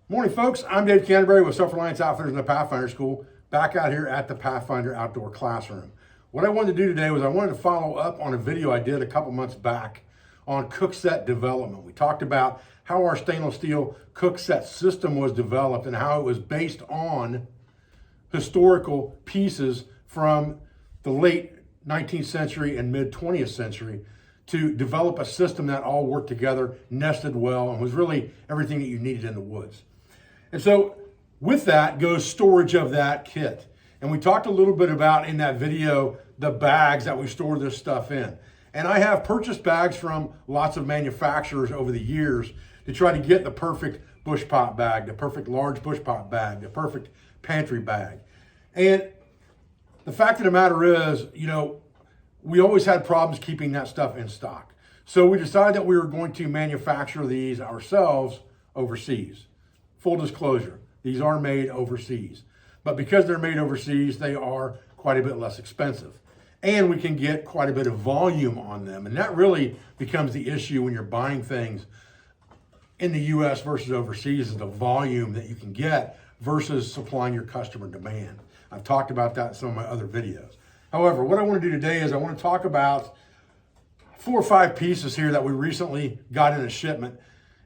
Morning, folks. I'm Dave Canterbury with Self-Reliance Outfitters in the Pathfinder School, back out here at the Pathfinder Outdoor Classroom. What I wanted to do today was I wanted to follow up on a video I did a couple months back on cook set development. We talked about how our stainless steel cook set system was developed and how it was based on historical pieces from the late 19th century and mid 20th century to develop a system that all worked together, nested well, and was really everything that you needed in the woods. And so with that goes storage of that kit. And we talked a little bit about in that video the bags that we store this stuff in. And I have purchased bags from lots of manufacturers over the years to try to get the perfect bush pot bag, the perfect large bush pot bag, the perfect pantry bag. And the fact of the matter is, we always had problems keeping that stuff in stock. So we decided that we were going to manufacture these ourselves overseas. Full disclosure, these are made overseas. But because they're made overseas, they are quite a bit less expensive. And we can get quite a bit of volume on them. And that really becomes the issue when you're buying things in the US versus overseas, is the volume that you can get versus supplying your customer demand. I've talked about that in some of my other videos. However, what I want to do today is I want to talk about 4 or 5 pieces here that we recently got in a shipment,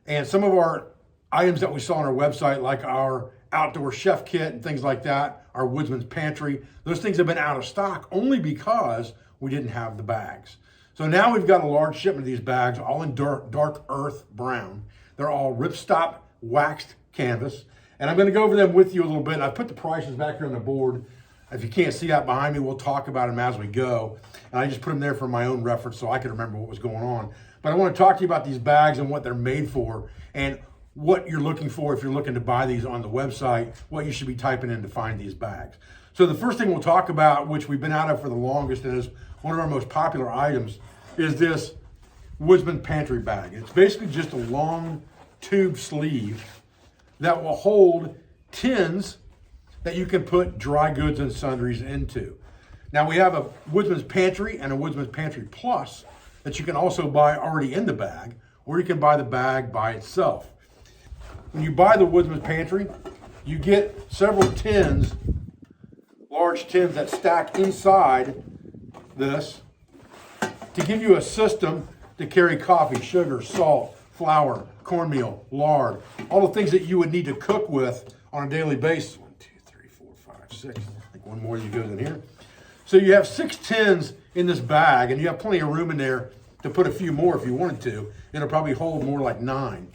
and some of our items that we saw on our website, like our outdoor chef kit and things like that, our Woodsman's Pantry. Those things have been out of stock only because we didn't have the bags. So now we've got a large shipment of these bags, all in dark earth brown. They're all ripstop waxed canvas, and I'm going to go over them with you a little bit. I put the prices back here on the board. If you can't see that behind me, we'll talk about them as we go. And I just put them there for my own reference so I can remember what was going on. But I want to talk to you about these bags and what they're made for and what you're looking for if you're looking to buy these on the website, what you should be typing in to find these bags. So the first thing we'll talk about, which we've been out of for the longest and is one of our most popular items, is this Woodsman Pantry bag. It's basically just a long tube sleeve that will hold tins that you can put dry goods and sundries into. Now we have a Woodsman's Pantry and a Woodsman's Pantry Plus that you can also buy already in the bag, or you can buy the bag by itself. When you buy the Woodsman's Pantry, you get several tins, large tins that stack inside this to give you a system to carry coffee, sugar, salt, flour, cornmeal, lard, all the things that you would need to cook with on a daily basis. 1, 2, 3, 4, 5, 6. I think one more of you goes in here. So you have 6 tins in this bag, and you have plenty of room in there to put a few more if you wanted to. It'll probably hold more like 9.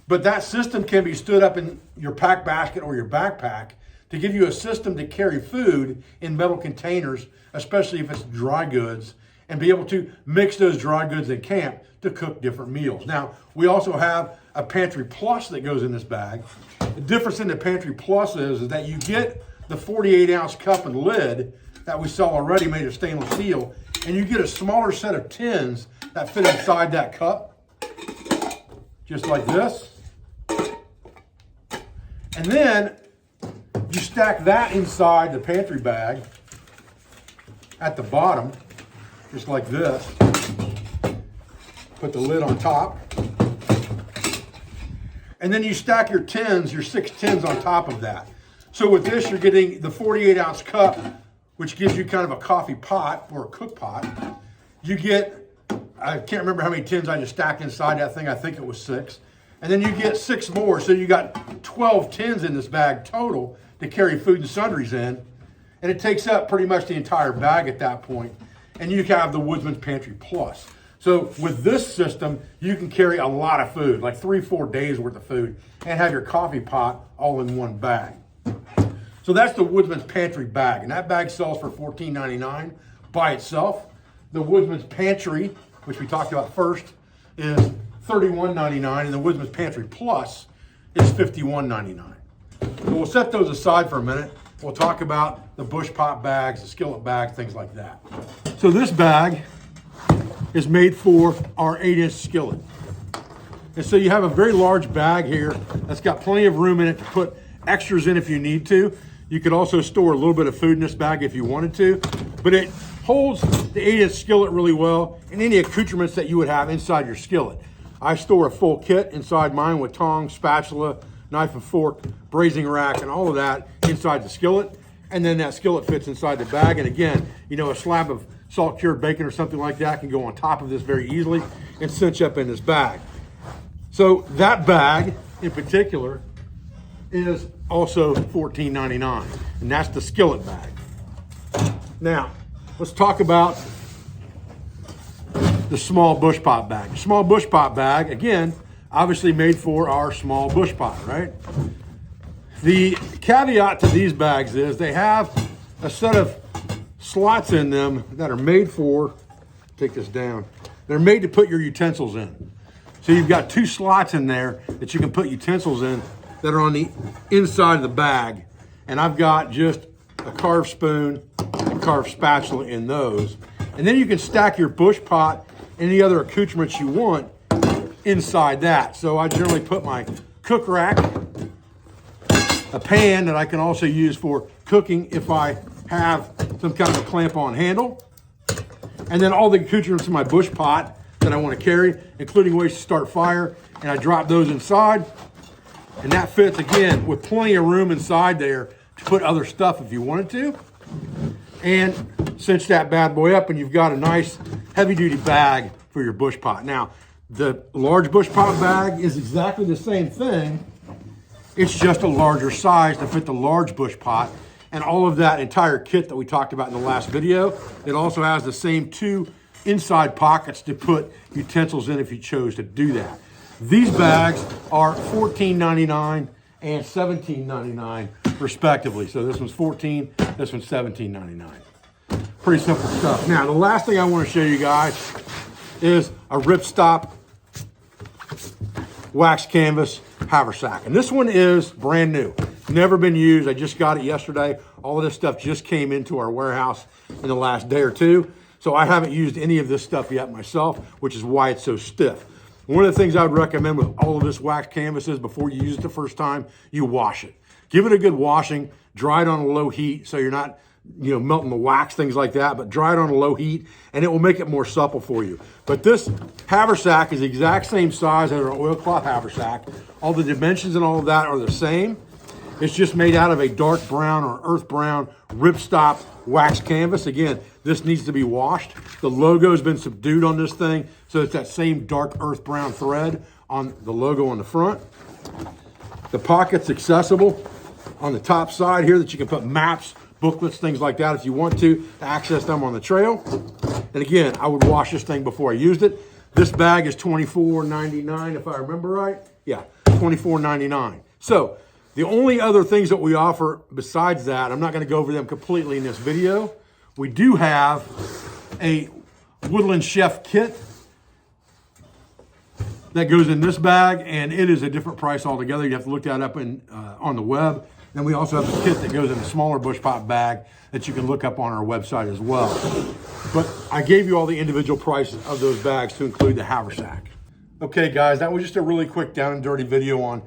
But that system can be stood up in your pack basket or your backpack to give you a system to carry food in metal containers, especially if it's dry goods, and be able to mix those dry goods in camp to cook different meals. Now, we also have a Pantry Plus that goes in this bag. The difference in the Pantry Plus is that you get the 48-ounce cup and lid that we sell already made of stainless steel, and you get a smaller set of tins that fit inside that cup, just like this. And then you stack that inside the pantry bag at the bottom, just like this. Put the lid on top. And then you stack your tins, your 6 tins on top of that. So with this, you're getting the 48-ounce cup, which gives you kind of a coffee pot or a cook pot. You get, I can't remember how many tins I just stacked inside that thing. I think it was 6. And then you get 6 more. So you got 12 tins in this bag total to carry food and sundries in. And it takes up pretty much the entire bag at that point. And you can have the Woodsman's Pantry Plus. So with this system, you can carry a lot of food, like 3-4 days worth of food, and have your coffee pot all in one bag. So that's the Woodsman's Pantry bag. And that bag sells for $14.99 by itself. The Woodsman's Pantry, which we talked about first, is $31.99, and the Woodsman's Pantry Plus is $51.99. So we'll set those aside for a minute. We'll talk about the bush pot bags, the skillet bags, things like that. So this bag is made for our 8-inch skillet. And so you have a very large bag here that's got plenty of room in it to put extras in if you need to. You could also store a little bit of food in this bag if you wanted to, but it holds the 8-inch skillet really well and any accoutrements that you would have inside your skillet. I store a full kit inside mine with tongs, spatula, knife and fork, braising rack, and all of that inside the skillet. And then that skillet fits inside the bag. And again, you know, a slab of salt cured bacon or something like that can go on top of this very easily and cinch up in this bag. So that bag in particular is also $14.99, and that's the skillet bag. Now, let's talk about the small bush pot bag. The small bush pot bag, again, obviously made for our small bush pot, right? The caveat to these bags is they have a set of slots in them that are made for, take this down, they're made to put your utensils in. So you've got 2 slots in there that you can put utensils in that are on the inside of the bag. And I've got just a carved spoon and carved spatula in those. And then you can stack your bush pot and any other accoutrements you want inside that. So I generally put my cook rack, a pan that I can also use for cooking if I have some kind of a clamp-on handle, and then all the accoutrements in my bush pot that I want to carry, including ways to start fire, and I drop those inside, and that fits, again, with plenty of room inside there to put other stuff if you wanted to, and cinch that bad boy up, and you've got a nice heavy-duty bag for your bush pot. Now, the large bush pot bag is exactly the same thing. It's just a larger size to fit the large bush pot, and all of that entire kit that we talked about in the last video. It also has the same 2 inside pockets to put utensils in if you chose to do that. These bags are $14.99 and $17.99 respectively. So this one's $14, this one's $17.99. Pretty simple stuff. Now, the last thing I want to show you guys is a ripstop wax canvas haversack. And this one is brand new. Never been used. I just got it yesterday. All of this stuff just came into our warehouse in the last day or 2. So I haven't used any of this stuff yet myself, which is why it's so stiff. One of the things I would recommend with all of this wax canvas is before you use it the first time, you wash it. Give it a good washing, dry it on a low heat so you're not, you know, melting the wax, things like that, but dry it on a low heat and it will make it more supple for you. But this haversack is the exact same size as our oilcloth haversack. All the dimensions and all of that are the same. It's just made out of a dark brown or earth brown ripstop wax canvas. Again, this needs to be washed. The logo has been subdued on this thing, so it's that same dark earth brown thread on the logo on the front. The pocket's accessible on the top side here that you can put maps, booklets, things like that if you want to access them on the trail. And again, I would wash this thing before I used it. This bag is $24.99 if I remember right. Yeah, $24.99. So the only other things that we offer besides that, I'm not going to go over them completely in this video. We do have a Woodland Chef kit that goes in this bag, and it is a different price altogether. You have to look that up on the web. Then we also have a kit that goes in a smaller bush pot bag that you can look up on our website as well. But I gave you all the individual prices of those bags to include the haversack. Okay, guys, that was just a really quick down and dirty video on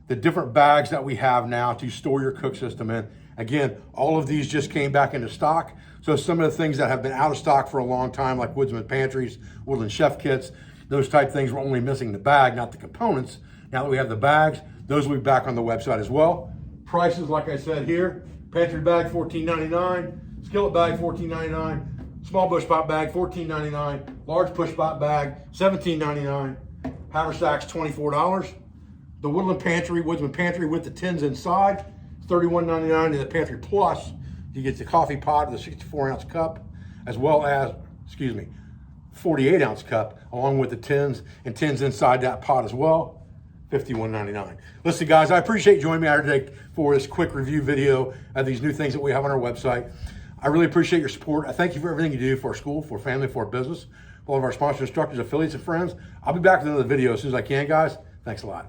the different bags that we have now to store your cook system in. Again, all of these just came back into stock. So some of the things that have been out of stock for a long time, like Woodsman Pantries, Woodland Chef kits, those type things, were only missing the bag, not the components. Now that we have the bags, those will be back on the website as well. Prices, like I said here, pantry bag $14.99, skillet bag $14.99, small bush pot bag $14.99, large push pot bag $17.99, haversacks $24. The Woodland Pantry, Woodsman Pantry with the tins inside, $31.99, and the Pantry Plus, you get the coffee pot with a 64-ounce cup, as well as, 48-ounce cup, along with the tins and tins inside that pot as well, $51.99. Listen, guys, I appreciate you joining me out here today for this quick review video of these new things that we have on our website. I really appreciate your support. I thank you for everything you do for our school, for our family, for our business, for all of our sponsors, instructors, affiliates, and friends. I'll be back with another video as soon as I can, guys. Thanks a lot.